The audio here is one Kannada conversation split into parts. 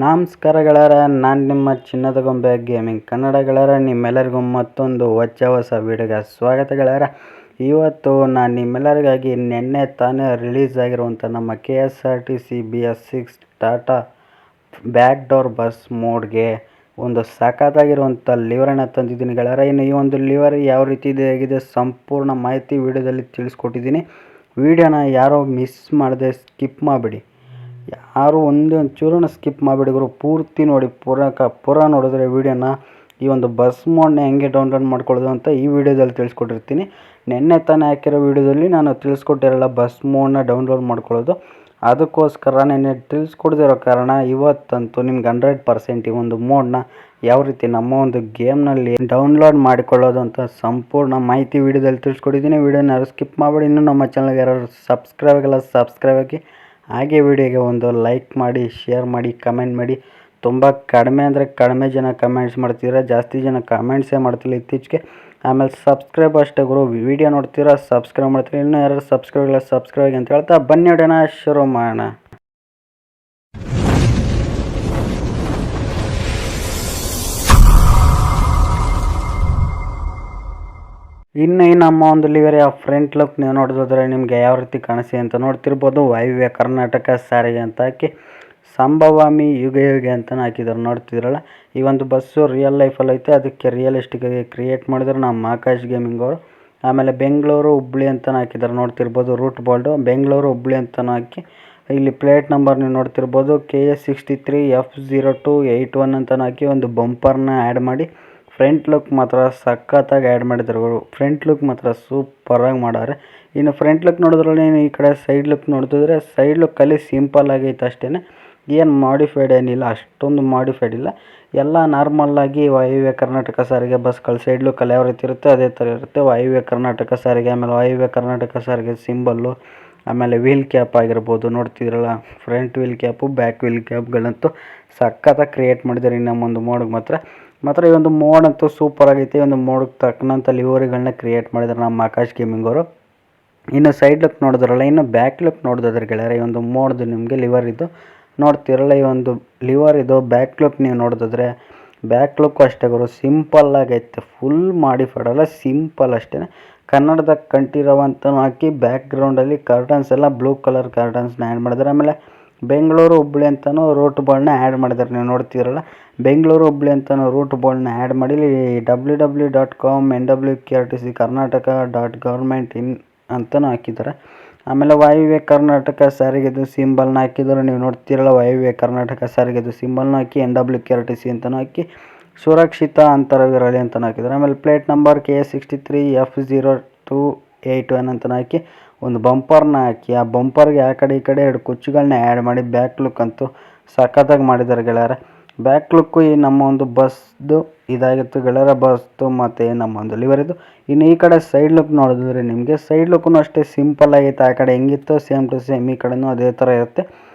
ನಮಸ್ಕಾರ ಗೆಳೆಯರ, ನಾನು ನಿಮ್ಮ ಚಿನ್ನದ ಗೊಂಬೆ ಗೇಮಿಂಗ್ ಕನ್ನಡ ಗೆಳೆಯರ. ನಿಮ್ಮೆಲ್ಲರಿಗೂ ಮತ್ತೊಂದು ಹೊಸ ವಿಡಿಯೋಗೆ ಸ್ವಾಗತ ಗೆಳೆಯರ. ಇವತ್ತು ನಾನು ನಿಮ್ಮೆಲ್ಲರಿಗಾಗಿ ನಿನ್ನೆ ತಾನೇ ರಿಲೀಸ್ ಆಗಿರುವಂಥ ನಮ್ಮ KSRTC BS6 Tata back door bus ಮೋಡ್ಗೆ ಒಂದು ಸಖತ್ತಾಗಿರುವಂಥ ಲಿವರನ್ನು ತಂದಿದ್ದೀನಿ ಗೆಳೆಯರ. ಇನ್ನು ಈ ಒಂದು ಲಿವರ್ ಯಾವ ರೀತಿ ಆಗಿದೆ ಸಂಪೂರ್ಣ ಮಾಹಿತಿ ವಿಡಿಯೋದಲ್ಲಿ ತಿಳಿಸ್ಕೊಟ್ಟಿದ್ದೀನಿ. ವಿಡಿಯೋನ ಯಾರೋ ಮಿಸ್ ಮಾಡದೆ ಸ್ಕಿಪ್ ಮಾಡಿಬಿಡಿ, ಯಾರು ಒಂಚೂರನ್ನ ಸ್ಕಿಪ್ ಮಾಡಿಬಿಡಿ ಗುರು. ಪೂರ್ತಿ ನೋಡಿ, ಪೂರ ನೋಡಿದ್ರೆ ವಿಡಿಯೋನ ಈ ಒಂದು ಬಸ್ ಮೋಡ್ನ ಹೆಂಗೆ ಡೌನ್ಲೋಡ್ ಮಾಡ್ಕೊಳ್ಳೋದು ಅಂತ ಈ ವಿಡಿಯೋದಲ್ಲಿ ತಿಳಿಸ್ಕೊಟ್ಟಿರ್ತೀನಿ. ನಿನ್ನೆ ತಾನೇ ಹಾಕಿರೋ ವಿಡಿಯೋದಲ್ಲಿ ನಾನು ತಿಳಿಸ್ಕೊಟ್ಟಿರಲ್ಲ ಬಸ್ ಮೋಡ್ನ ಡೌನ್ಲೋಡ್ ಮಾಡ್ಕೊಳ್ಳೋದು. ಅದಕ್ಕೋಸ್ಕರ ನೆನ್ನೆ ತಿಳಿಸ್ಕೊಡ್ದಿರೋ ಕಾರಣ ಇವತ್ತಂತೂ ನಿಮ್ಗೆ 100% ಈ ಒಂದು ಮೋಡ್ನ ಯಾವ ರೀತಿ ನಮ್ಮ ಒಂದು ಗೇಮ್ನಲ್ಲಿ ಡೌನ್ಲೋಡ್ ಮಾಡಿಕೊಳ್ಳೋದು ಅಂತ ಸಂಪೂರ್ಣ ಮಾಹಿತಿ ವಿಡಿಯೋದಲ್ಲಿ ತಿಳಿಸ್ಕೊಟ್ಟಿದ್ದೀನಿ. ವಿಡಿಯೋನ ಯಾರು ಸ್ಕಿಪ್ ಮಾಡಿಬಿಡಿ. ಇನ್ನೂ ನಮ್ಮ ಚಾನಲ್ಗೆ ಯಾರು ಸಬ್ಸ್ಕ್ರೈಬ್ ಆಗಿ ಹಾಗೆ ವಿಡಿಯೋಗೆ ಒಂದು ಲೈಕ್ ಮಾಡಿ, ಶೇರ್ ಮಾಡಿ, ಕಮೆಂಟ್ ಮಾಡಿ. ತುಂಬ ಕಡಿಮೆ ಅಂದರೆ ಕಡಿಮೆ ಜನ ಕಮೆಂಟ್ಸ್ ಮಾಡ್ತೀರಾ, ಜಾಸ್ತಿ ಜನ ಕಮೆಂಟ್ಸೇ ಮಾಡ್ತಿಲ್ಲ ಇತ್ತೀಚೆಗೆ. ಆಮೇಲೆ ಸಬ್ಸ್ಕ್ರೈಬ್ ಅಷ್ಟೇ ಗುರು, ವಿಡಿಯೋ ನೋಡ್ತೀರಾ ಸಬ್ಸ್ಕ್ರೈಬ್ ಮಾಡ್ತೀರಾ. ಇನ್ನೂ ಯಾರು ಸಬ್ಸ್ಕ್ರೈಬ್ ಆಗಿ ಅಂತ ಹೇಳ್ತಾ ಬನ್ನಿ ವಿಡಿಯೋನ ಶುರು ಮಾಡೋಣ. ಇನ್ನು ಈ ನಮ್ಮ ಒಂದು ಲಿವರಿಯ ಫ್ರಂಟ್ ಲುಕ್ ನೀವು ನೋಡಿದ್ರೆ ನಿಮಗೆ ಯಾವ ರೀತಿ ಕಾಣಿಸಿ ಅಂತ ನೋಡ್ತಿರ್ಬೋದು. ವಾಯುವ್ಯ ಕರ್ನಾಟಕ ಸಾರಿಗೆ ಅಂತ ಹಾಕಿ ಸಂಭವಾಮಿ ಯುಗ ಅಂತ ಹಾಕಿದ್ದಾರೆ, ನೋಡ್ತಿದ್ರಲ್ಲ. ಈ ಒಂದು ಬಸ್ಸು ರಿಯಲ್ ಲೈಫಲ್ಲಿ ಐತೆ, ಅದಕ್ಕೆ ರಿಯಲಿಸ್ಟಿಕ್ ಕ್ರಿಯೇಟ್ ಮಾಡಿದ್ರು ನಮ್ಮ ಆಕಾಶ್ ಗೇಮಿಂಗ್ ಅವರು. ಆಮೇಲೆ ಬೆಂಗಳೂರು ಹುಬ್ಳಿ ಅಂತ ಹಾಕಿದ್ದಾರೆ, ನೋಡ್ತಿರ್ಬೋದು. ರೂಟ್ ಬೋಲ್ಡು ಬೆಂಗಳೂರು ಹುಬ್ಳಿ ಅಂತ ಹಾಕಿ ಇಲ್ಲಿ ಪ್ಲೇಟ್ ನಂಬರ್ ನೀವು ನೋಡ್ತಿರ್ಬೋದು KS63 F0281 ಅಂತ ಹಾಕಿ ಒಂದು ಬಂಪರ್ನ ಆ್ಯಡ್ ಮಾಡಿ ಫ್ರಂಟ್ ಲುಕ್ ಮಾತ್ರ ಸಖತ್ತಾಗಿ ಆ್ಯಡ್ ಮಾಡಿದ್ರು. ಫ್ರಂಟ್ ಲುಕ್ ಮಾತ್ರ ಸೂಪರಾಗಿ ಮಾಡಾರೆ. ಇನ್ನು ಫ್ರಂಟ್ ಲುಕ್ ನೋಡಿದ್ರಲ್ಲಿ ಈ ಕಡೆ ಸೈಡ್ ಲುಕ್ ನೋಡ್ತಿದ್ರೆ ಸೈಡ್ ಲುಕ್ಕಲ್ಲಿ ಸಿಂಪಲ್ ಆಗೈತೆ ಅಷ್ಟೇ, ಏನು ಮಾಡಿಫೈಡ್ ಏನಿಲ್ಲ, ಅಷ್ಟೊಂದು ಮಾಡಿಫೈಡ್ ಇಲ್ಲ. ಎಲ್ಲ ನಾರ್ಮಲ್ಲಾಗಿ ವಾಯುವ್ಯ ಕರ್ನಾಟಕ ಸಾರಿಗೆ ಬಸ್ಗಳು ಸೈಡ್ ಲುಕ್ಕಲ್ಲಿ ಯಾವ ರೀತಿ ಇರುತ್ತೆ ಅದೇ ಥರ ಇರುತ್ತೆ. ವಾಯುವ್ಯ ಕರ್ನಾಟಕ ಸಾರಿಗೆ, ಆಮೇಲೆ ವಾಯುವ್ಯ ಕರ್ನಾಟಕ ಸಾರಿಗೆ ಸಿಂಬಲ್ಲು, ಆಮೇಲೆ ವೀಲ್ ಕ್ಯಾಪ್ ಆಗಿರ್ಬೋದು, ನೋಡ್ತಿದ್ರಲ್ಲ. Front wheel cap, back wheel ಕ್ಯಾಪ್ಗಳಂತೂ ಸಖತ್ತಾಗಿ ಕ್ರಿಯೇಟ್ ಮಾಡಿದ್ದಾರೆ ಇನ್ನೊಂದು ಮೋಡ್ಗೆ ಮಾತ್ರ ಈ ಒಂದು ಮೋಡ್ ಅಂತೂ ಸೂಪರ್ ಆಗೈತೆ. ಈ ಒಂದು ಮೋಡ್ಗೆ ತಕ್ಕನಂಥ ಲಿವರಿಗಳನ್ನ ಕ್ರಿಯೇಟ್ ಮಾಡಿದ್ದಾರೆ ನಮ್ಮ ಆಕಾಶ್ ಗೇಮಿಂಗ್ ಅವರು. ಇನ್ನು ಸೈಡ್ ಲುಕ್ ನೋಡಿದ್ರಲ್ಲ, ಇನ್ನು ಬ್ಯಾಕ್ ಲುಕ್ ನೋಡಿದ್ರೆ ಗೆಳೆಯರೆ, ಈ ಒಂದು ಮೋಡ್ದು ನಿಮಗೆ ಲಿವರ್ ಇದು ನೋಡ್ತಿರಲ್ಲ. ಈ ಒಂದು ಲಿವರ್ ಇದು ಬ್ಯಾಕ್ ಲುಕ್ ನೀವು ನೋಡಿದ್ರೆ ಬ್ಯಾಕ್ ಲುಕ್ಕು ಅಷ್ಟೇ ಗುರು, ಸಿಂಪಲ್ ಆಗೈತೆ. ಫುಲ್ ಮಾಡಿಫೈಡ್ ಅಲ್ಲ, ಸಿಂಪಲ್ ಅಷ್ಟೇ. ಕನ್ನಡದ ಕಂಠೀರವಂತ ಹಾಕಿ ಬ್ಯಾಕ್ ಗ್ರೌಂಡಲ್ಲಿ ಕರ್ಟನ್ಸ್ ಎಲ್ಲ ಬ್ಲೂ ಕಲರ್ ಕರ್ಟನ್ಸ್ನ ಆ್ಯಡ್ ಮಾಡಿದ್ದಾರೆ. ಆಮೇಲೆ ಬೆಂಗಳೂರು ಹುಬ್ಳಿ ಅಂತಲೂ ರೂಟ್ ಬೋರ್ಡ್ನ ಆ್ಯಡ್ ಮಾಡಿದ್ದಾರೆ, ನೀವು ನೋಡ್ತಿರಲ್ಲ. ಬೆಂಗಳೂರು ಹುಬ್ಳಿ ಅಂತಲೂ ರೂಟ್ ಬೋರ್ಡ್ನ ಆ್ಯಡ್ ಮಾಡಿ www.com NWKRTC Karnataka.government.in ಅಂತಲೂ ಹಾಕಿದ್ದಾರೆ. ಆಮೇಲೆ ವಾಯುವ್ಯ ಕರ್ನಾಟಕ ಸಾರಿಗೆದು ಸಿಂಬಲ್ನ ಹಾಕಿದ್ದಾರೆ, ನೀವು ನೋಡ್ತಿರಲ್ಲ. ವಾಯುವ್ಯ ಕರ್ನಾಟಕ ಸಾರಿಗೆದು ಸಿಂಬಲ್ನ ಹಾಕಿ NWKRTC ಅಂತಲೂ ಹಾಕಿ ಸುರಕ್ಷಿತ ಅಂತರವಿರಲಿ ಅಂತಲೂ ಹಾಕಿದ್ದಾರೆ. ಆಮೇಲೆ ಪ್ಲೇಟ್ ನಂಬರ್ KS63 F0281 ಅಂತಲೂ ಹಾಕಿ ಒಂದು ಬಂಪರ್ನ ಹಾಕಿ ಆ ಬಂಪರ್ಗೆ ಆ ಕಡೆ ಈ ಕಡೆ 2 ಕುಚ್ಚುಗಳನ್ನ ಆ್ಯಡ್ ಮಾಡಿ ಬ್ಯಾಕ್ ಲುಕ್ ಅಂತೂ ಸಖತ್ತಾಗಿ ಮಾಡಿದ್ದಾರೆ ಗೆಳೆಯರ. ಬ್ಯಾಕ್ ಲುಕ್ಕು ಈ ನಮ್ಮ ಒಂದು ಬಸ್ದು ಇದಾಗಿತ್ತು ಗೆಳೆಯರ, ಬಸ್ದು ಮತ್ತು ನಮ್ಮ ಒಂದು ಲಿವರಿದು. ಇನ್ನು ಈ ಕಡೆ ಸೈಡ್ ಲುಕ್ ನೋಡಿದ್ರೆ ನಿಮಗೆ ಸೈಡ್ ಲುಕ್ಕೂ ಅಷ್ಟೇ ಸಿಂಪಲ್ ಆಗೈತೆ. ಆ ಕಡೆ ಹೆಂಗಿತ್ತು ಸೇಮ್ ಟು ಸೇಮ್ ಈ ಕಡೆನೂ ಅದೇ ಥರ ಇರುತ್ತೆ,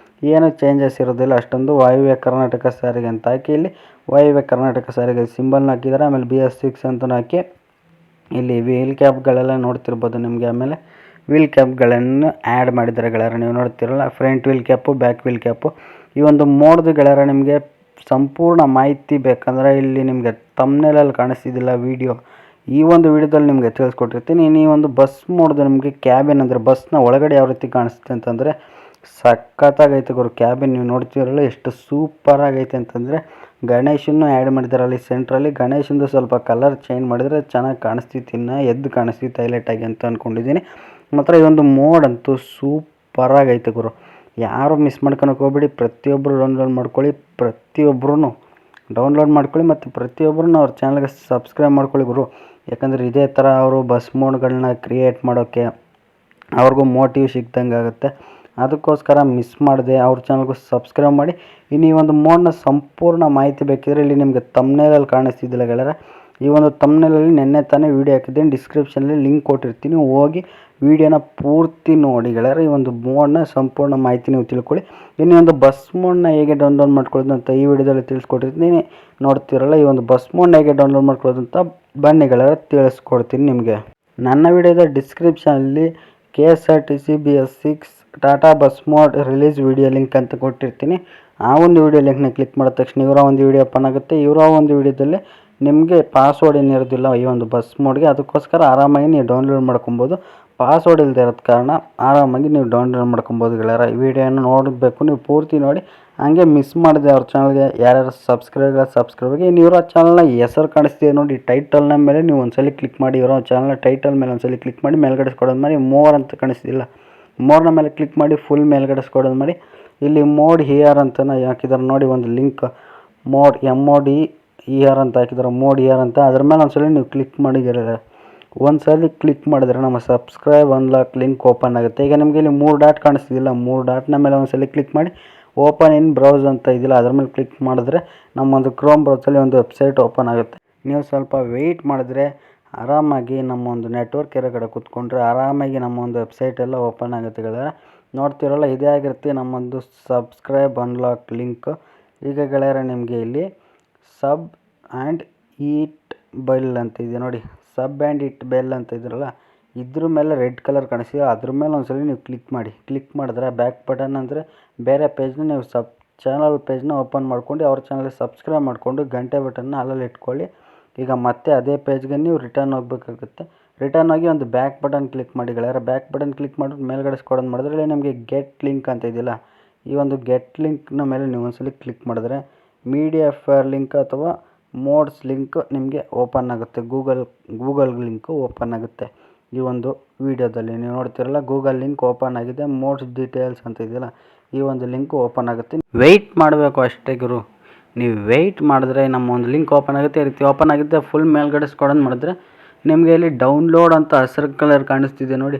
ಏನು ಚೇಂಜಸ್ ಇರೋದಿಲ್ಲ ಅಷ್ಟೊಂದು. ವಾಯುವ್ಯ ಕರ್ನಾಟಕ ಸಾರಿಗೆ ಅಂತ ಹಾಕಿ ಇಲ್ಲಿ ವಾಯುವ್ಯ ಕರ್ನಾಟಕ ಸಾರಿಗೆ ಸಿಂಬಲ್ನ ಹಾಕಿದ್ದಾರೆ. ಆಮೇಲೆ BS6 ಅಂತಲೂ ಹಾಕಿ ಇಲ್ಲಿ ವೀಲ್ ಕ್ಯಾಪ್ಗಳೆಲ್ಲ ನೋಡ್ತಿರ್ಬೋದು ನಿಮಗೆ. ಆಮೇಲೆ ವೀಲ್ ಕ್ಯಾಪ್ಗಳನ್ನು ಆ್ಯಡ್ ಮಾಡಿದ್ದಾರೆ ಗೆಳೆಯರ, ನೀವು ನೋಡ್ತಿರಲ್ಲ. Front wheel cap, back wheel cap. ಈ ಒಂದು ಮೋಡ್ದು ಗೆಳೆಯರ ನಿಮಗೆ ಸಂಪೂರ್ಣ ಮಾಹಿತಿ ಬೇಕಂದರೆ ಇಲ್ಲಿ ನಿಮಗೆ ತಮ್ನೇಲಲ್ಲಿ ಕಾಣಿಸ್ತಿದ್ದಿಲ್ಲ ವಿಡಿಯೋ, ಈ ಒಂದು ವಿಡಿಯೋದಲ್ಲಿ ನಿಮಗೆ ತಿಳಿಸ್ಕೊಟ್ಟಿರ್ತೀನಿ. ಇನ್ನು ಈ ಒಂದು ಬಸ್ ಮೋಡ್ದು ನಿಮಗೆ ಕ್ಯಾಬಿನ್ ಅಂದರೆ ಬಸ್ನ ಒಳಗಡೆ ಯಾವ ರೀತಿ ಕಾಣಿಸುತ್ತೆ ಅಂತಂದರೆ ಸಖತ್ತಾಗೈತೆ ಗುರು. ಕ್ಯಾಬಿನ್ ನೀವು ನೋಡ್ತಿರಲ್ಲ ಎಷ್ಟು ಸೂಪರ್ ಆಗೈತೆ ಅಂತಂದರೆ ಗಣೇಶನ್ನು ಆ್ಯಡ್ ಮಾಡಿದ್ದಾರೆ ಅಲ್ಲಿ ಸೆಂಟ್ರಲ್ಲಿ. ಗಣೇಶಂದು ಸ್ವಲ್ಪ ಕಲರ್ ಚೇಂಜ್ ಮಾಡಿದರೆ ಚೆನ್ನಾಗಿ ಕಾಣಿಸ್ತಿತ್ತು, ಇನ್ನು ಎದ್ದು ಕಾಣಿಸ್ತಿತ್ತು ಹೈಲೈಟಾಗಿ ಅಂತ ಅಂದ್ಕೊಂಡಿದ್ದೀನಿ. ಮಾತ್ರ ಇದೊಂದು ಮೋಡ್ ಅಂತೂ ಸೂಪರಾಗೈತೆ ಗುರು. ಯಾರು ಮಿಸ್ ಮಾಡ್ಕೊಳಕ್ಕೆ ಹೋಗ್ಬೇಡಿ, ಪ್ರತಿಯೊಬ್ಬರು ಡೌನ್ಲೋಡ್ ಮಾಡ್ಕೊಳ್ಳಿ, ಮತ್ತು ಪ್ರತಿಯೊಬ್ಬರೂ ಅವ್ರ ಚಾನಲ್ಗೆ ಸಬ್ಸ್ಕ್ರೈಬ್ ಮಾಡ್ಕೊಳ್ಳಿ ಗುರು. ಯಾಕಂದರೆ ಇದೇ ಥರ ಅವರು ಬಸ್ ಮೋಡ್ಗಳನ್ನ ಕ್ರಿಯೇಟ್ ಮಾಡೋಕ್ಕೆ ಅವ್ರಿಗೂ ಮೋಟಿವ್ ಸಿಗ್ದಂಗೆ ಆಗುತ್ತೆ. ಅದಕ್ಕೋಸ್ಕರ ಮಿಸ್ ಮಾಡದೆ ಅವ್ರ ಚಾನಲ್ಗೂ ಸಬ್ಸ್ಕ್ರೈಬ್ ಮಾಡಿ. ಇನ್ನು ಈ ಒಂದು ಮೋಡ್ನ ಸಂಪೂರ್ಣ ಮಾಹಿತಿ ಬೇಕಿದ್ರೆ ಇಲ್ಲಿ ನಿಮಗೆ ತಮ್ನೇಲಲ್ಲಿ ಕಾಣಿಸ್ತಿದ್ದಿಲ್ಲ ಗೆಳೆಯರ, ಈ ಒಂದು ತಮ್ನೇಲಲ್ಲಿ ನೆನ್ನೆ ತಾನೇ ವೀಡಿಯೋ ಹಾಕಿದ್ದೀನಿ, ಡಿಸ್ಕ್ರಿಪ್ಷನಲ್ಲಿ ಲಿಂಕ್ ಕೊಟ್ಟಿರ್ತೀನಿ, ಹೋಗಿ ವೀಡಿಯೋನ ಪೂರ್ತಿ ನೋಡಿ ಗೆಳೆಯರ. ಈ ಒಂದು ಮೋಡ್ನ ಸಂಪೂರ್ಣ ಮಾಹಿತಿ ನೀವು ತಿಳ್ಕೊಳ್ಳಿ. ಇನ್ನು ಒಂದು ಬಸ್ ಮೋಡ್ನ ಹೇಗೆ ಡೌನ್ಲೋಡ್ ಮಾಡ್ಕೊಳ್ಳೋದು ಅಂತ ಈ ವಿಡಿಯೋದಲ್ಲಿ ತಿಳಿಸ್ಕೊಟ್ಟಿರ್ತೀನಿ, ನೋಡ್ತಿರಲ್ಲ. ಈ ಒಂದು ಬಸ್ ಮೋಡ್ನ ಹೇಗೆ ಡೌನ್ಲೋಡ್ ಮಾಡ್ಕೊಳ್ಳೋದು ಅಂತ ಬನ್ನಿ ಗೆಳೆಯರ ತಿಳಿಸ್ಕೊಡ್ತೀನಿ ನಿಮಗೆ. ನನ್ನ ವಿಡಿಯೋದ ಡಿಸ್ಕ್ರಿಪ್ಷನಲ್ಲಿ KSRTC BS6 Tata bus mode release video link ಅಂತ ಕೊಟ್ಟಿರ್ತೀನಿ, ಆ ಒಂದು ವಿಡಿಯೋ ಲಿಂಕ್ನ ಕ್ಲಿಕ್ ಮಾಡಿದ ತಕ್ಷಣ ಇವರ ಒಂದು ವಿಡಿಯೋ ಓಪನ್ ಆಗುತ್ತೆ. ಇವರ ಒಂದು ವಿಡಿಯೋದಲ್ಲಿ ನಿಮಗೆ ಪಾಸ್ವರ್ಡ್ ಏನಿರೋದಿಲ್ಲ ಈ ಒಂದು ಬಸ್ ಮೋಡ್ಗೆ, ಅದಕ್ಕೋಸ್ಕರ ಆರಾಮಾಗಿ ನೀವು ಡೌನ್ಲೋಡ್ ಮಾಡ್ಕೊಬೋದು. ಪಾಸ್ವರ್ಡ್ ಇಲ್ಲದೆ ಇರೋದ ಕಾರಣ ಆರಾಮಾಗಿ ನೀವು ಡೌನ್ಲೋಡ್ ಮಾಡ್ಕೊಬೋದು ಗೆಳೆಯರ. ಈ ವಿಡಿಯೋನ ನೋಡಬೇಕು, ನೀವು ಪೂರ್ತಿ ನೋಡಿ. ಹಂಗೆ ಮಿಸ್ ಮಾಡಿದೆ ಅವ್ರ ಚಾನಲ್ಗೆ ಯಾರ್ಯಾರು ಸಬ್ಸ್ಕ್ರೈಬ್ಗೆ ಇನ್ನು ಇವರ ಚಾನಲ್ನ ಹೆಸರು ಕಾಣಿಸ್ತಿದೆ ನೋಡಿ, ಟೈಟಲ್ನ ಮೇಲೆ ನೀವು ಒಂದ್ಸಲ ಕ್ಲಿಕ್ ಮಾಡಿ. ಇವರ ಚಾನಲ್ನ ಟೈಟಲ್ ಮೇಲೆ ಒಂದ್ಸಲ ಕ್ಲಿಕ್ ಮಾಡಿ, ಮೇಲ್ಗಡೆ ಸ್ಕ್ರೋಲ್ ಮಾಡಿ ಮೋರ್ ಅಂತ ಕಾಣಿಸ್ತಿಲ್ಲ, ಮೋರ್ನ ಮೇಲೆ ಕ್ಲಿಕ್ ಮಾಡಿ ಫುಲ್ ಮೇಲ್ಗಡೆ ಸ್ಕ್ರೋಲ್ ಮಾಡಿ. ಇಲ್ಲಿ ಮೋಡ್ ಹಿಯರ್ ಅಂತ ಹಾಕಿದ್ದಾರೆ ನೋಡಿ, ಒಂದು ಲಿಂಕ್ ಮೋಡ್ MODER ಅಂತ ಹಾಕಿದ್ದಾರೆ, ಮೋಡ್ ಹಿಯರ್ ಅಂತ. ಅದ್ರ ಮೇಲೆ ಒಂದ್ಸಲ ನೀವು ಕ್ಲಿಕ್ ಮಾಡಿ ಗೆಳೆಯರೆ. ಒಂದ್ಸಲ ಕ್ಲಿಕ್ ಮಾಡಿದ್ರೆ ನಮ್ಮ ಸಬ್ಸ್ಕ್ರೈಬ್ ಅನ್ಲಾಕ್ ಲಿಂಕ್ ಓಪನ್ ಆಗುತ್ತೆ. ಈಗ ನಿಮಗೆ ಇಲ್ಲಿ 3 ಡಾಟ್ ಕಾಣಿಸ್ತಿಲ್ಲ, 3 ಡಾಟ್ನ ಮೇಲೆ ಒಂದ್ಸಲ ಕ್ಲಿಕ್ ಮಾಡಿ ಓಪನ್ ಇನ್ ಬ್ರೌಸ್ ಅಂತ ಇದಿಲ್ಲ, ಅದ್ರ ಮೇಲೆ ಕ್ಲಿಕ್ ಮಾಡಿದ್ರೆ ನಮ್ಮ ಒಂದು ಕ್ರೋಮ್ ಬ್ರೌಸಲ್ಲಿ ಒಂದು ವೆಬ್ಸೈಟ್ ಓಪನ್ ಆಗುತ್ತೆ. ನೀವು ಸ್ವಲ್ಪ ವೆಯ್ಟ್ ಮಾಡಿದ್ರೆ ಆರಾಮಾಗಿ ನಮ್ಮ ಒಂದು ನೆಟ್ವರ್ಕ್ ಇರೋ ಕಡೆ ಕೂತ್ಕೊಂಡ್ರೆ ಆರಾಮಾಗಿ ನಮ್ಮ ಒಂದು ವೆಬ್ಸೈಟ್ ಎಲ್ಲ ಓಪನ್ ಆಗುತ್ತೆ ಗೆಳೆಯರೆ. ನೋಡ್ತಿರಲ್ಲ, ಇದೇ ಆಗಿರುತ್ತೆ ನಮ್ಮೊಂದು ಸಬ್ಸ್ಕ್ರೈಬ್ ಅನ್ಲಾಕ್ ಲಿಂಕ್. ಈಗ ಗೆಳೆಯರೆ ನಿಮಗೆ ಇಲ್ಲಿ ಸಬ್ ಆ್ಯಂಡ್ ಈಟ್ ಬೆಲ್ ಅಂತ ಇದೆ ನೋಡಿ, ಸಬ್ ಆ್ಯಂಡ್ ಈಟ್ ಬೆಲ್ ಅಂತ ಇದ್ರಲ್ಲ, ಇದ್ರ ಮೇಲೆ ರೆಡ್ ಕಲರ್ ಕಾಣಿಸ್ತೀವಿ, ಅದ್ರ ಮೇಲೆ ಒಂದ್ಸಲ ನೀವು ಕ್ಲಿಕ್ ಮಾಡಿ. ಕ್ಲಿಕ್ ಮಾಡಿದ್ರೆ ಬ್ಯಾಕ್ ಬಟನ್ ಅಂದರೆ ಬೇರೆ ಪೇಜ್ನ ನೀವು ಚಾನಲ್ ಪೇಜ್ನ ಓಪನ್ ಮಾಡ್ಕೊಂಡು ಅವ್ರ ಚಾನಲ್ಗೆ ಸಬ್ಸ್ಕ್ರೈಬ್ ಮಾಡಿಕೊಂಡು ಗಂಟೆ ಬಟನ್ನ ಅಲ್ಲಲ್ಲಿ ಇಟ್ಕೊಳ್ಳಿ. ಈಗ ಮತ್ತೆ ಅದೇ ಪೇಜ್ಗೆ ನೀವು ರಿಟರ್ನ್ ಹೋಗಬೇಕಾಗುತ್ತೆ. ರಿಟರ್ನ್ ಆಗಿ ಒಂದು ಬ್ಯಾಕ್ ಬಟನ್ ಕ್ಲಿಕ್ ಮಾಡಿ ಗೆಳೆಯರೆ. ಬ್ಯಾಕ್ ಬಟನ್ ಕ್ಲಿಕ್ ಮಾಡಿ ಮೇಲ್ಗಡೆ ಸ್ಕ್ರೋಲ್ ಮಾಡಿದ್ರೆ ಇಲ್ಲಿ ನಿಮಗೆ ಗೆಟ್ ಲಿಂಕ್ ಅಂತ ಇದೆಯಲ್ಲ, ಈ ಒಂದು ಗೆಟ್ ಲಿಂಕ್ನ ಮೇಲೆ ನೀವು ಒಂದ್ಸಲ ಕ್ಲಿಕ್ ಮಾಡಿದ್ರೆ ಮೀಡಿಯಾ ಫೇರ್ ಲಿಂಕ್ ಅಥವಾ ಮೋಡ್ಸ್ ಲಿಂಕ್ ನಿಮಗೆ ಓಪನ್ ಆಗುತ್ತೆ. ಗೂಗಲ್ ಲಿಂಕು ಓಪನ್ ಆಗುತ್ತೆ. ಈ ಒಂದು ವಿಡಿಯೋದಲ್ಲಿ ನೀವು ನೋಡ್ತಿರಲ್ಲ, ಗೂಗಲ್ ಲಿಂಕ್ ಓಪನ್ ಆಗಿದೆ. ಮೋಡ್ಸ್ ಡೀಟೇಲ್ಸ್ ಅಂತ ಇದೆಯಲ್ಲ, ಈ ಒಂದು ಲಿಂಕ್ ಓಪನ್ ಆಗುತ್ತೆ. ವೆಯ್ಟ್ ಮಾಡಬೇಕು ಅಷ್ಟೇ ಗುರು, ನೀವು ವೆಯ್ಟ್ ಮಾಡಿದ್ರೆ ನಮ್ಮ ಒಂದು ಲಿಂಕ್ ಓಪನ್ ಆಗುತ್ತೆ. ಈ ರೀತಿ ಓಪನ್ ಆಗುತ್ತೆ. ಫುಲ್ ಮೇಲ್ಗಡೆ ಸ್ಕ್ರೋಲ್ ಮಾಡಿದ್ರೆ ನಿಮಗೆ ಇಲ್ಲಿ ಡೌನ್ಲೋಡ್ ಅಂತ ಹಸಿರು ಕಲರ್ ಕಾಣಿಸ್ತಿದೆ ನೋಡಿ,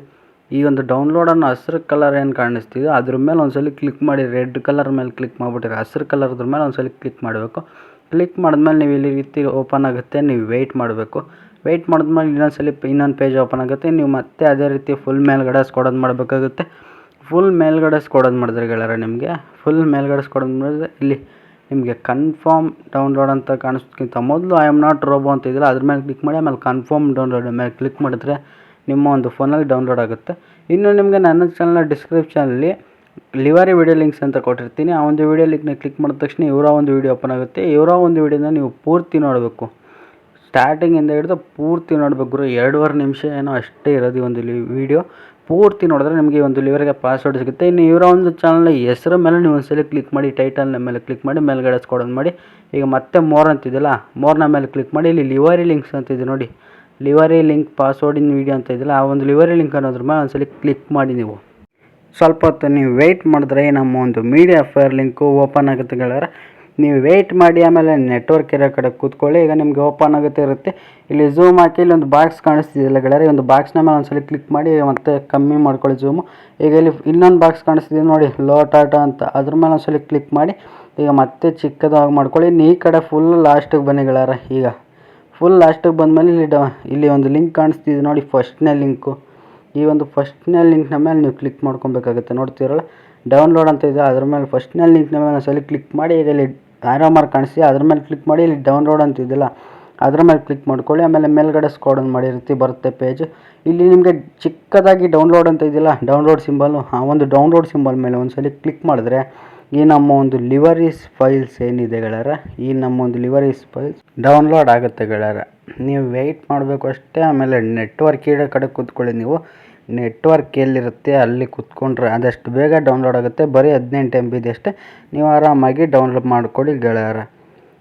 ಈ ಒಂದು ಡೌನ್ಲೋಡ್ ಅನ್ನೋ ಹಸಿರು ಕಲರ್ ಏನು ಕಾಣಿಸ್ತಿದೆ ಅದ್ರ ಮೇಲೆ ಒಂದ್ಸಲ ಕ್ಲಿಕ್ ಮಾಡಿ. ರೆಡ್ ಕಲರ್ ಮೇಲೆ ಕ್ಲಿಕ್ ಮಾಡಿಬಿಟ್ಟಿರಿ, ಹಸಿರು ಕಲರ್ದ್ರ ಮೇಲೆ ಒಂದ್ಸಲ ಕ್ಲಿಕ್ ಮಾಡಬೇಕು. ಕ್ಲಿಕ್ ಮಾಡಿದ್ಮೇಲೆ ನೀವು ಇಲ್ಲಿ ರೀತಿ ಓಪನ್ ಆಗುತ್ತೆ. ನೀವು ವೆಯ್ಟ್ ಮಾಡಬೇಕು. ವೆಯ್ಟ್ ಮಾಡಿದ್ಮೇಲೆ ಇನ್ನೊಂದು ಪೇಜ್ ಓಪನ್ ಆಗುತ್ತೆ. ನೀವು ಮತ್ತೆ ಅದೇ ರೀತಿ ಫುಲ್ ಮೇಲ್ಗಡೆ ಸ್ಕ್ರೋಲ್ ಮಾಡಬೇಕಾಗುತ್ತೆ. ಫುಲ್ ಮೇಲ್ಗಡೆ ಸ್ಕ್ರೋಲ್ ಮಾಡಿದ್ರೆ ಗೆಳೆಯರೆ ನಿಮಗೆ ಫುಲ್ ಮೇಲ್ಗಡೆ ಸ್ಕ್ರೋಲ್ ಮಾಡಿದ್ರೆ ಇಲ್ಲಿ ನಿಮಗೆ ಕನ್ಫರ್ಮ್ ಡೌನ್ಲೋಡ್ ಅಂತ ಕಾಣಿಸೋದಕ್ಕಿಂತ ಮೊದಲು ಐ ಆಮ್ ನಾಟ್ ರೋಬೋ ಅಂತ ಇದೆಯಲ್ಲ, ಅದ್ರ ಮೇಲೆ ಕ್ಲಿಕ್ ಮಾಡಿ ಆಮೇಲೆ ಕನ್ಫರ್ಮ್ ಡೌನ್ಲೋಡ್ ಮೇಲೆ ಕ್ಲಿಕ್ ಮಾಡಿದ್ರೆ ನಿಮ್ಮ ಒಂದು ಫೋನಲ್ಲಿ ಡೌನ್ಲೋಡ್ ಆಗುತ್ತೆ. ಇನ್ನು ನಿಮಗೆ ನನ್ನ ಚಾನಲ್ನ ಡಿಸ್ಕ್ರಿಪ್ಷನಲ್ಲಿ ಲಿವರಿ ವಿಡಿಯೋ ಲಿಂಕ್ಸ್ ಅಂತ ಕೊಟ್ಟಿರ್ತೀನಿ. ಆ ಒಂದು ವಿಡಿಯೋ ಲಿಂಕ್ನ ಕ್ಲಿಕ್ ಮಾಡಿದ ತಕ್ಷಣ ಇವರ ಒಂದು ವಿಡಿಯೋ ಓಪನ್ ಆಗುತ್ತೆ. ಇವರ ಒಂದು ವಿಡಿಯೋನ ನೀವು ಪೂರ್ತಿ ನೋಡಬೇಕು, ಸ್ಟಾರ್ಟಿಂಗಿಂದ ಹಿಡಿದು ಪೂರ್ತಿ ನೋಡಬೇಕು. 2.5 ನಿಮಿಷ ಏನೋ ಅಷ್ಟೇ ಇರೋದು ಈ ಒಂದು ವಿಡಿಯೋ. ಪೂರ್ತಿ ನೋಡಿದ್ರೆ ನಿಮಗೆ ಒಂದು ಲಿವರಿಗೆ ಪಾಸ್ವರ್ಡ್ ಸಿಗುತ್ತೆ. ಇನ್ನು ಇವರ ಒಂದು ಚಾನಲ್ನ ಹೆಸರ ಮೇಲೆ ನೀವು ಒಂದ್ಸಲ ಕ್ಲಿಕ್ ಮಾಡಿ, ಟೈಟಲ್ನ ಮೇಲೆ ಕ್ಲಿಕ್ ಮಾಡಿ ಮೇಲ್ಗಡೆ ಸ್ಕ್ರೋಲ್ ಮಾಡಿ. ಈಗ ಮತ್ತೆ ಮೋರ್ ಅಂತಿದೆಯಲ್ಲ, ಮೋರ್ನ ಮೇಲೆ ಕ್ಲಿಕ್ ಮಾಡಿ. ಇಲ್ಲಿ ಲಿವರಿ ಲಿಂಕ್ಸ್ ಅಂತಿದೆ ನೋಡಿ, ಲಿವರಿ ಲಿಂಕ್ ಪಾಸ್ವರ್ಡಿನ ವಿಡಿಯೋ ಅಂತ ಇದೆಯಲ್ಲ, ಆ ಒಂದು ಲಿವರಿ ಲಿಂಕ್ ಅನ್ನೋದ್ರ ಮೇಲೆ ಒಂದ್ಸಲ ಕ್ಲಿಕ್ ಮಾಡಿ. ನೀವು ಸ್ವಲ್ಪ ಹೊತ್ತು ನೀವು ವೆಯ್ಟ್ ಮಾಡಿದ್ರೆ ನಮ್ಮ ಒಂದು ಮೀಡಿಯಾ ಫೇರ್ ಲಿಂಕು ಓಪನ್ ಆಗುತ್ತೆ ಗೆಳೆಯರೆ. ನೀವು ವೆಯ್ಟ್ ಮಾಡಿ ಆಮೇಲೆ ನೆಟ್ವರ್ಕ್ ಇರೋ ಕಡೆ ಕೂತ್ಕೊಳ್ಳಿ. ಈಗ ನಿಮಗೆ ಓಪನ್ ಆಗುತ್ತೆ ಇರುತ್ತೆ. ಇಲ್ಲಿ ಝೂಮ್ ಹಾಕಿ ಇಲ್ಲಿ ಒಂದು ಬಾಕ್ಸ್ ಕಾಣಿಸ್ತಿದೆಯಲ್ಲ ಗೆಳೆಯರೆ, ಒಂದು ಬಾಕ್ಸ್ನ ಮೇಲೆ ಒಂದ್ಸಲ ಕ್ಲಿಕ್ ಮಾಡಿ ಮತ್ತೆ ಕಮ್ಮಿ ಮಾಡ್ಕೊಳ್ಳಿ ಝೂಮು. ಈಗ ಇಲ್ಲಿ ಇನ್ನೊಂದು ಬಾಕ್ಸ್ ಕಾಣಿಸ್ತಿದೆ ನೋಡಿ, ಲೋ ಟಾಟಾ ಅಂತ, ಅದ್ರ ಮೇಲೆ ಒಂದ್ಸಲ ಕ್ಲಿಕ್ ಮಾಡಿ. ಈಗ ಮತ್ತೆ ಚಿಕ್ಕದಾಗಿ ಮಾಡ್ಕೊಳ್ಳಿ. ಈ ಕಡೆ ಫುಲ್ ಲಾಸ್ಟಿಗೆ ಬನ್ನಿ ಗೆಳೆಯರೆ. ಈಗ ಫುಲ್ ಲಾಸ್ಟಿಗೆ ಬಂದಮೇಲೆ ಇಲ್ಲಿ ಒಂದು ಲಿಂಕ್ ಕಾಣಿಸ್ತಿದೆ ನೋಡಿ, ಫಸ್ಟ್ನೇ ಲಿಂಕು. ಈ ಒಂದು ಫಸ್ಟ್ನೇ ಲಿಂಕ್ನ ಮೇಲೆ ನೀವು ಕ್ಲಿಕ್ ಮಾಡ್ಕೊಬೇಕಾಗುತ್ತೆ. ನೋಡ್ತಿರಲ್ಲ, ಡೌನ್ಲೋಡ್ ಅಂತ ಇದೆ, ಅದ್ರ ಮೇಲೆ ಫಸ್ಟ್ನೇ ಲಿಂಕ್ನ ಮೇಲೆ ಒಂದ್ಸಲ ಕ್ಲಿಕ್ ಮಾಡಿ. ಈಗ ಇಲ್ಲಿ ಆರೋ ಮಾರ್ಕ್ ಕಾಣಿಸಿ, ಅದ್ರ ಮೇಲೆ ಕ್ಲಿಕ್ ಮಾಡಿ. ಇಲ್ಲಿ ಡೌನ್ಲೋಡ್ ಅಂತ ಇದೆಯಲ್ಲ, ಅದ್ರ ಮೇಲೆ ಕ್ಲಿಕ್ ಮಾಡ್ಕೊಳ್ಳಿ. ಆಮೇಲೆ ಮೇಲ್ಗಡೆ ಸ್ಕ್ರೋಲ್ ಮಾಡಿ ರೀತಿ ಬರುತ್ತೆ ಪೇಜ್. ಇಲ್ಲಿ ನಿಮಗೆ ಚಿಕ್ಕದಾಗಿ ಡೌನ್ಲೋಡ್ ಅಂತ ಇದೆಯಲ್ಲ, ಡೌನ್ಲೋಡ್ ಸಿಂಬಲು, ಆ ಒಂದು ಡೌನ್ಲೋಡ್ ಸಿಂಬಲ್ ಮೇಲೆ ಒಂದ್ಸಲ ಕ್ಲಿಕ್ ಮಾಡಿದ್ರೆ ಈ ನಮ್ಮ ಒಂದು ಲಿವರೀಸ್ ಫೈಲ್ಸ್ ಏನಿದೆ ಗೆಳೆಯರೆ, ಈ ನಮ್ಮ ಒಂದು ಲಿವರೀಸ್ ಫೈಲ್ಸ್ ಡೌನ್ಲೋಡ್ ಆಗುತ್ತೆ ಗೆಳೆಯರೆ. ನೀವು ವೆಯ್ಟ್ ಮಾಡಬೇಕು ಅಷ್ಟೇ. ಆಮೇಲೆ ನೆಟ್ವರ್ಕ್ ಇಡೋ ಕಡೆ ಕೂತ್ಕೊಳ್ಳಿ. ನೀವು ನೆಟ್ವರ್ಕ್ ಎಲ್ಲಿರುತ್ತೆ ಅಲ್ಲಿ ಕೂತ್ಕೊಂಡ್ರೆ ಆದಷ್ಟು ಬೇಗ ಡೌನ್ಲೋಡ್ ಆಗುತ್ತೆ. ಬರೀ 18 MB ಅಷ್ಟೇ, ನೀವು ಆರಾಮಾಗಿ ಡೌನ್ಲೋಡ್ ಮಾಡ್ಕೊಳ್ಳಿ ಗೆಳೆಯರೆ.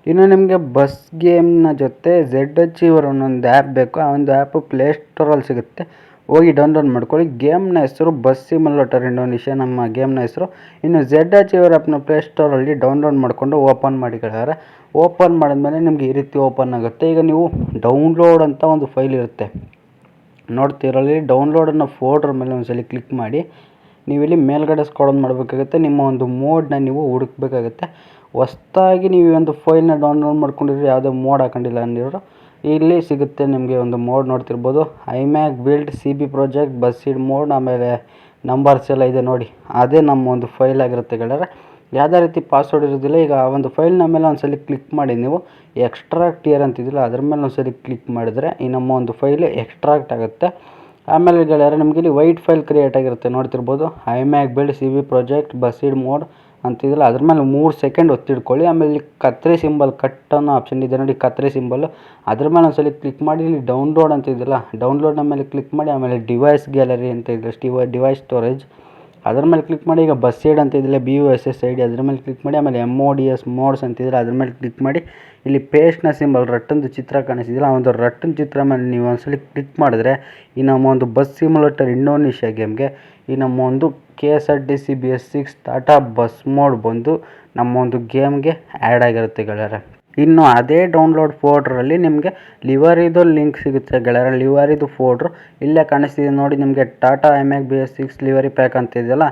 ಇನ್ನು ನಿಮಗೆ ಬಸ್ ಗೇಮ್ನ ಜೊತೆ ZH ಇವರ ಒಂದೊಂದು ಆ್ಯಪ್ ಬೇಕು. ಆ ಒಂದು ಆ್ಯಪು ಪ್ಲೇಸ್ಟೋರಲ್ಲಿ ಸಿಗುತ್ತೆ, ಹೋಗಿ ಡೌನ್ಲೋಡ್ ಮಾಡ್ಕೊಳ್ಳಿ. ಗೇಮ್ನ ಹೆಸರು ಬಸ್ ಸಿಮ್ಯುಲೇಟರ್ ಇಂಡೋನೇಷ್ಯಾ ನಮ್ಮ ಗೇಮ್ನ ಹೆಸರು. ಇನ್ನು ZH ಇವರ ಆ್ಯಪ್ನ ಪ್ಲೇಸ್ಟೋರಲ್ಲಿ ಡೌನ್ಲೋಡ್ ಮಾಡಿಕೊಂಡು ಓಪನ್ ಮಾಡಿ ಗೆಳೆಯರೆ. ಓಪನ್ ಮಾಡಿದ್ಮೇಲೆ ನಿಮಗೆ ಈ ರೀತಿ ಓಪನ್ ಆಗುತ್ತೆ. ಈಗ ನೀವು ಡೌನ್ಲೋಡ್ ಅಂತ ಒಂದು ಫೈಲ್ ಇರುತ್ತೆ ನೋಡ್ತಿರಲ್ಲಿ, ಡೌನ್ಲೋಡ್ ಅನ್ನೋ ಫೋಲ್ಡರ್ ಮೇಲೆ ಒಂದ್ಸಲ ಕ್ಲಿಕ್ ಮಾಡಿ. ನೀವು ಇಲ್ಲಿ ಮೇಲ್ಗಡೆ ಸ್ಕ್ರೋಲ್ ಮಾಡಬೇಕಾಗುತ್ತೆ. ನಿಮ್ಮ ಒಂದು ಮೋಡ್ನ ನೀವು ಹುಡುಕಬೇಕಾಗುತ್ತೆ. ಹೊಸ್ದಾಗಿ ನೀವು ಒಂದು ಫೈಲ್ನ ಡೌನ್ಲೋಡ್ ಮಾಡ್ಕೊಂಡಿದ್ರೆ ಯಾವುದೇ ಮೋಡ್ ಹಾಕೊಂಡಿಲ್ಲ ಅಂದಿರೋ ಇಲ್ಲಿ ಸಿಗುತ್ತೆ ನಿಮಗೆ ಒಂದು ಮೋಡ್. ನೋಡ್ತಿರ್ಬೋದು, iMac build CB project BUSSID mode, ಆಮೇಲೆ ನಂಬರ್ಸ್ ಎಲ್ಲ ಇದೆ ನೋಡಿ, ಅದೇ ನಮ್ಮ ಒಂದು ಫೈಲ್ ಆಗಿರುತ್ತೆ ಗೆಳೆಯರೆ. ಯಾವುದೇ ರೀತಿ ಪಾಸ್ವರ್ಡ್ ಇರೋದಿಲ್ಲ. ಈಗ ಆ ಒಂದು ಫೈಲ್ನ ಮೇಲೆ ಒಂದ್ಸಲ ಕ್ಲಿಕ್ ಮಾಡಿ. ನೀವು ಎಕ್ಸ್ಟ್ರಾಕ್ಟ್ ಇಯರ್ ಅಂತಿದ್ದಿಲ್ಲ, ಅದ್ರ ಮೇಲೆ ಒಂದ್ಸಲ ಕ್ಲಿಕ್ ಮಾಡಿದರೆ ಈ ನಮ್ಮ ಒಂದು ಫೈಲ್ ಎಕ್ಸ್ಟ್ರಾಕ್ಟ್ ಆಗುತ್ತೆ. ಆಮೇಲೆ ಗೆಳೆಯರೆ ನಿಮಗೆ ಇಲ್ಲಿ ವೈಟ್ ಫೈಲ್ ಕ್ರಿಯೇಟ್ ಆಗಿರುತ್ತೆ ನೋಡ್ತಿರ್ಬೋದು, iMac build CB project BUSSID mod ಅಂತಿದ್ರಲ್ಲ ಅದ್ರ ಮೇಲೆ 3 ಸೆಕೆಂಡ್ ಒತ್ತಿಡ್ಕೊಳ್ಳಿ. ಆಮೇಲೆ ಇಲ್ಲಿ ಕತ್ರಿ ಸಿಂಬಲ್ ಕಟ್ ಅನ್ನೋ ಆಪ್ಷನ್ ಇದೆ ನೋಡಿ, ಕತ್ರಿ ಸಿಂಬಲ್ಲು ಅದ್ರ ಮೇಲೆ ಒಂದ್ಸಲಿ ಕ್ಲಿಕ್ ಮಾಡಿ ಇಲ್ಲಿ ಡೌನ್ಲೋಡ್ ಅಂತ ಇದೆಯಲ್ಲ ಡೌನ್ಲೋಡ್ನ ಮೇಲೆ ಕ್ಲಿಕ್ ಮಾಡಿ ಆಮೇಲೆ ಡಿವೈಸ್ ಗ್ಯಾಲರಿ ಅಂತ ಇದೆ ಡಿವೈಸ್ ಸ್ಟೋರೇಜ್ ಅದ್ರ ಮೇಲೆ ಕ್ಲಿಕ್ ಮಾಡಿ. ಈಗ ಬಸ್ ಸೈಡ್ ಅಂತ ಇದಿಲ್ಲ BUSSID ಅದ್ರ ಮೇಲೆ ಕ್ಲಿಕ್ ಮಾಡಿ ಆಮೇಲೆ MODS ಮೋಡ್ಸ್ ಅಂತಿದ್ರೆ ಅದ್ರ ಮೇಲೆ ಕ್ಲಿಕ್ ಮಾಡಿ ಇಲ್ಲಿ ಪೇಸ್ಟ್ನ ಸಿಂಬಲ್ ರಟ್ಟಂದು ಚಿತ್ರ ಕಾಣಿಸಿದಿಲ್ಲ ಆ ಒಂದು ರಟ್ಟನ ಚಿತ್ರ ಮೇಲೆ ನೀವು ಒಂದ್ಸಲಿ ಕ್ಲಿಕ್ ಮಾಡಿದ್ರೆ ಈ ನಮ್ಮ ಒಂದು ಬಸ್ ಸಿಮ್ಯುಲೇಟರ್ ಇಂಡೋನೇಷ್ಯಾ ಗೇಮ್ಗೆ ಈ ನಮ್ಮ ಒಂದು KSRTC BS6 Tata bus mode ಬಂದು ನಮ್ಮ ಒಂದು ಗೇಮ್ಗೆ ಆ್ಯಡ್ ಆಗಿರುತ್ತೆ ಗೆಳೆಯರೆ. ಇನ್ನು ಅದೇ ಡೌನ್ಲೋಡ್ ಫೋಲ್ಡ್ರಲ್ಲಿ ನಿಮಗೆ ಲಿವರಿದು ಲಿಂಕ್ ಸಿಗುತ್ತೆ ಗೆಳೆಯರೆ. ಲಿವರಿದು ಫೋಲ್ಡ್ರು ಇಲ್ಲೇ ಕಾಣಿಸ್ತಿದೆ ನೋಡಿ ನಿಮಗೆ Tata IMEC BS6 livery pack ಅಂತ ಇದೆಯಲ್ಲ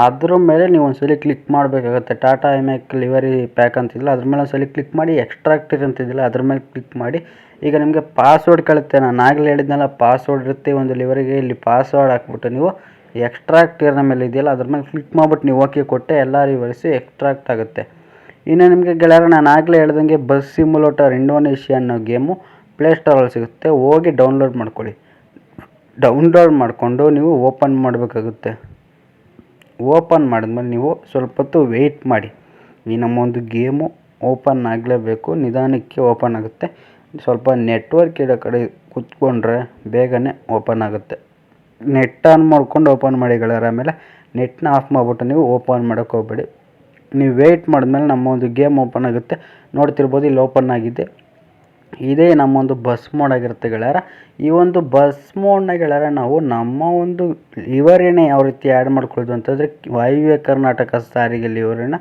ಅದ್ರ ಮೇಲೆ ನೀವು ಒಂದ್ಸಲಿ ಕ್ಲಿಕ್ ಮಾಡಬೇಕಾಗುತ್ತೆ. ಟಾಟಾ IMEC ಲಿವರಿ ಪ್ಯಾಕ್ ಅಂತಿಲ್ಲ ಅದ್ರ ಮೇಲೆ ಒಂದ್ಸಲಿ ಕ್ಲಿಕ್ ಮಾಡಿ ಎಕ್ಸ್ಟ್ರಾಕ್ಟಿರ್ ಅಂತಿದ್ದಿಲ್ಲ ಅದ್ರ ಮೇಲೆ ಕ್ಲಿಕ್ ಮಾಡಿ. ಈಗ ನಿಮಗೆ ಪಾಸ್ವರ್ಡ್ ಕೇಳುತ್ತೆ, ನಾನು ಆಗಲೇ ಹೇಳಿದ್ನಲ್ಲ ಪಾಸ್ವರ್ಡ್ ಇರುತ್ತೆ ಒಂದು ಲಿವರಿಗೆ. ಇಲ್ಲಿ ಪಾಸ್ವರ್ಡ್ ಹಾಕ್ಬಿಟ್ಟು ನೀವು ಎಕ್ಸ್ಟ್ರಾಕ್ಟಿರ್ನ ಮೇಲೆ ಇದೆಯಲ್ಲ ಅದ್ರ ಮೇಲೆ ಕ್ಲಿಕ್ ಮಾಡ್ಬಿಟ್ಟು ನೀವು ಓಕೆ ಕೊಟ್ಟೆ ಎಲ್ಲ ರಿವರ್ಸಿ ಎಕ್ಸ್ಟ್ರಾಕ್ಟ್ ಆಗುತ್ತೆ. ಇನ್ನು ನಿಮಗೆ ಗೆಳೆಯರೆ ನಾನು ಆಗಲೇ ಹೇಳ್ದಂಗೆ ಬಸ್ ಸಿಮ್ಯುಲೇಟರ್ ಇಂಡೋನೇಷ್ಯಾ ಅನ್ನೋ ಗೇಮು ಪ್ಲೇಸ್ಟೋರಲ್ಲಿ ಸಿಗುತ್ತೆ, ಹೋಗಿ ಡೌನ್ಲೋಡ್ ಮಾಡ್ಕೊಳ್ಳಿ. ಡೌನ್ಲೋಡ್ ಮಾಡಿಕೊಂಡು ನೀವು ಓಪನ್ ಮಾಡಬೇಕಾಗುತ್ತೆ. ಓಪನ್ ಮಾಡಿದ್ಮೇಲೆ ನೀವು ಸ್ವಲ್ಪ ಹೊತ್ತು ವೆಯ್ಟ್ ಮಾಡಿ. ಈ ನಮ್ಮ ಒಂದು ಗೇಮು ಓಪನ್ ಆಗಲೇಬೇಕು, ನಿಧಾನಕ್ಕೆ ಓಪನ್ ಆಗುತ್ತೆ. ಸ್ವಲ್ಪ ನೆಟ್ವರ್ಕ್ ಇರೋ ಕಡೆ ಕೂತ್ಕೊಂಡ್ರೆ ಬೇಗನೆ ಓಪನ್ ಆಗುತ್ತೆ. ನೆಟ್ ಆನ್ ಮಾಡ್ಕೊಂಡು ಓಪನ್ ಮಾಡಿ ಗೆಳೆಯರೆ. ಆಮೇಲೆ ನೆಟ್ನ ಆಫ್ ಮಾಡಿಬಿಟ್ಟು ನೀವು ಓಪನ್ ಮಾಡೋಕ್ಕೆ ಹೋಗಬೇಡಿ. ನೀವು ವೆಯ್ಟ್ ಮಾಡಿದ್ಮೇಲೆ ನಮ್ಮ ಒಂದು ಗೇಮ್ ಓಪನ್ ಆಗುತ್ತೆ. ನೋಡ್ತಿರ್ಬೋದು ಇಲ್ಲಿ ಓಪನ್ ಆಗಿದೆ. ಇದೇ ನಮ್ಮ ಒಂದು ಬಸ್ ಮೋಡ್ ಆಗಿರುತ್ತೆ ಗೆಳೆಯರ. ಈ ಒಂದು ಬಸ್ ಮೋಡ್ನ ಗೆಳೆಯರ ನಾವು ನಮ್ಮ ಒಂದು ಲಿವರಿನ ಯಾವ ರೀತಿ ಆ್ಯಡ್ ಮಾಡ್ಕೊಳ್ಳೋದು ಅಂತಂದರೆ ವಾಯುವ್ಯ ಕರ್ನಾಟಕ ಸಾರಿಗೆ ಲಿವರಿನ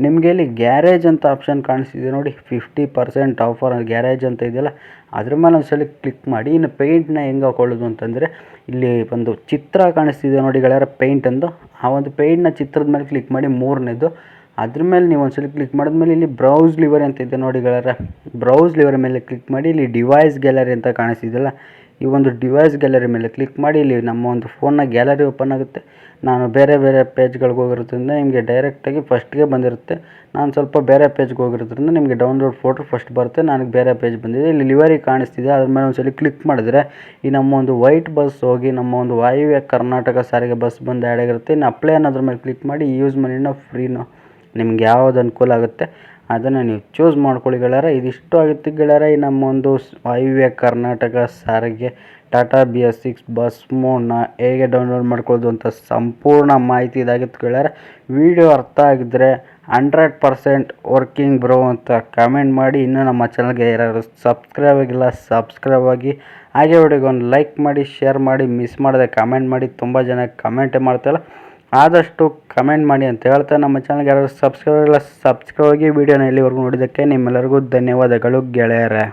ನಿಮಗೆ ಇಲ್ಲಿ ಗ್ಯಾರೇಜ್ ಅಂತ ಆಪ್ಷನ್ ಕಾಣಿಸ್ತಿದೆ ನೋಡಿ, 50% ಆಫರ್ ಗ್ಯಾರೇಜ್ ಅಂತ ಇದೆಯಲ್ಲ ಅದ್ರ ಮೇಲೆ ಒಂದ್ಸಲಿ ಕ್ಲಿಕ್ ಮಾಡಿ. ಇನ್ನು ಪೇಂಟ್ನ ಹೆಂಗೆ ಹಾಕೊಳ್ಳೋದು ಅಂತಂದರೆ ಇಲ್ಲಿ ಒಂದು ಚಿತ್ರ ಕಾಣಿಸ್ತಿದೆ ನೋಡಿ ಗೆಳೆಯರ ಪೇಂಟ್ ಅಂದು, ಆ ಒಂದು ಪೇಂಟ್ನ ಚಿತ್ರದ ಮೇಲೆ ಕ್ಲಿಕ್ ಮಾಡಿ ಮೂರನೇದು ಅದ್ರ ಮೇಲೆ ನೀವು ಒಂದ್ಸಲಿ ಕ್ಲಿಕ್ ಮಾಡಿದ್ಮೇಲೆ ಇಲ್ಲಿ ಬ್ರೌಸ್ ಲಿವರಿ ಅಂತ ಇದೆ ನೋಡಿ ಗೆಳೆಯರ. ಬ್ರೌಸ್ ಲಿವರಿ ಮೇಲೆ ಕ್ಲಿಕ್ ಮಾಡಿ ಇಲ್ಲಿ ಡಿವೈಸ್ ಗ್ಯಾಲರಿ ಅಂತ ಕಾಣಿಸ್ತಿದೆಯಲ್ಲ ಈ ಒಂದು ಡಿವೈಸ್ ಗ್ಯಾಲರಿ ಮೇಲೆ ಕ್ಲಿಕ್ ಮಾಡಿ ಇಲ್ಲಿ ನಮ್ಮ ಒಂದು ಫೋನ್ನ ಗ್ಯಾಲರಿ ಓಪನ್ ಆಗುತ್ತೆ. ನಾನು ಬೇರೆ ಪೇಜ್ಗಳಿಗೆ ಹೋಗಿರೋದ್ರಿಂದ ನಿಮಗೆ ಡೈರೆಕ್ಟಾಗಿ ಫಸ್ಟ್ಗೆ ಬಂದಿರುತ್ತೆ. ನಾನು ಸ್ವಲ್ಪ ಬೇರೆ ಪೇಜ್ಗೆ ಹೋಗಿರೋದ್ರಿಂದ ನಿಮಗೆ ಡೌನ್ಲೋಡ್ ಫೋಟೋ ಫಸ್ಟ್ ಬರುತ್ತೆ, ನನಗೆ ಬೇರೆ ಪೇಜ್ ಬಂದಿದೆ. ಇಲ್ಲಿ ಲಿವರಿ ಕಾಣಿಸ್ತಿದೆ ಅದ್ರ ಮೇಲೆ ಒಂದ್ಸಲಿ ಕ್ಲಿಕ್ ಮಾಡಿದ್ರೆ ಈ ನಮ್ಮ ಒಂದು ವೈಟ್ ಬಸ್ ಹೋಗಿ ನಮ್ಮ ಒಂದು ವಾಯುವ್ಯ ಕರ್ನಾಟಕ ಸಾರಿಗೆ ಬಸ್ ಬಂದು ಆ್ಯಡ್ ಆಗಿರುತ್ತೆ. ಇನ್ನು ಅಪ್ಲೈ ಅನ್ನೋದ್ರ ಮೇಲೆ ಕ್ಲಿಕ್ ಮಾಡಿ ಯೂಸ್ ಮನಿನೋ ಫ್ರೀನೋ ನಿಮ್ಗೆ ಯಾವ್ದು ಅನುಕೂಲ ಆಗುತ್ತೆ ಅದನ್ನು ನೀವು ಚೂಸ್ ಮಾಡ್ಕೊಳ್ಳಿ ಗೆಳೆಯರೆ. ಇದಿಷ್ಟು ಆಗುತ್ತೆ ಗೆಳೆಯರೆ ಈ ನಮ್ಮ ಒಂದು ವಾಯುವ್ಯ ಕರ್ನಾಟಕ ಸಾರಿಗೆ ಟಾಟಾ BS6 ಬಸ್ ಮೋಡ್ನ ಹೇಗೆ ಡೌನ್ಲೋಡ್ ಮಾಡ್ಕೊಳ್ಳೋದು ಅಂತ ಸಂಪೂರ್ಣ ಮಾಹಿತಿ ಇದಾಗಿತ್ತು ಗೆಳೆಯರೆ. ವಿಡಿಯೋ ಅರ್ಥ ಆಗಿದ್ದರೆ 100% ವರ್ಕಿಂಗ್ ಬ್ರೋ ಅಂತ ಕಮೆಂಟ್ ಮಾಡಿ. ಇನ್ನೂ ನಮ್ಮ ಚಾನಲ್ಗೆ ಯಾರು ಸಬ್ಸ್ಕ್ರೈಬ್ ಆಗಿಲ್ಲ ಸಬ್ಸ್ಕ್ರೈಬ್ ಆಗಿ, ಹಾಗೆ ವಿಡಿಯೋಗೆ ಒಂದು ಲೈಕ್ ಮಾಡಿ, ಶೇರ್ ಮಾಡಿ, ಮಿಸ್ ಮಾಡದೆ ಕಮೆಂಟ್ ಮಾಡಿ. ತುಂಬ ಜನ ಕಮೆಂಟೇ ಮಾಡ್ತಾಯಿಲ್ಲ, ಆದಷ್ಟು ಕಮೆಂಟ್ ಮಾಡಿ ಅಂತ ಹೇಳ್ತಾ ನಮ್ಮ ಚಾನಲ್ಗೆ ಯಾರು ಸಬ್ಸ್ಕ್ರೈಬ್ ಆಗಿಲ್ಲ ಸಬ್ಸ್ಕ್ರೈಬ್ ಆಗಿ. ವಿಡಿಯೋನ ಇಲ್ಲಿವರೆಗೂ ನೋಡಿದ್ದಕ್ಕೆ ನಿಮ್ಮೆಲ್ಲರಿಗೂ ಧನ್ಯವಾದಗಳು ಗೆಳೆಯರೆ.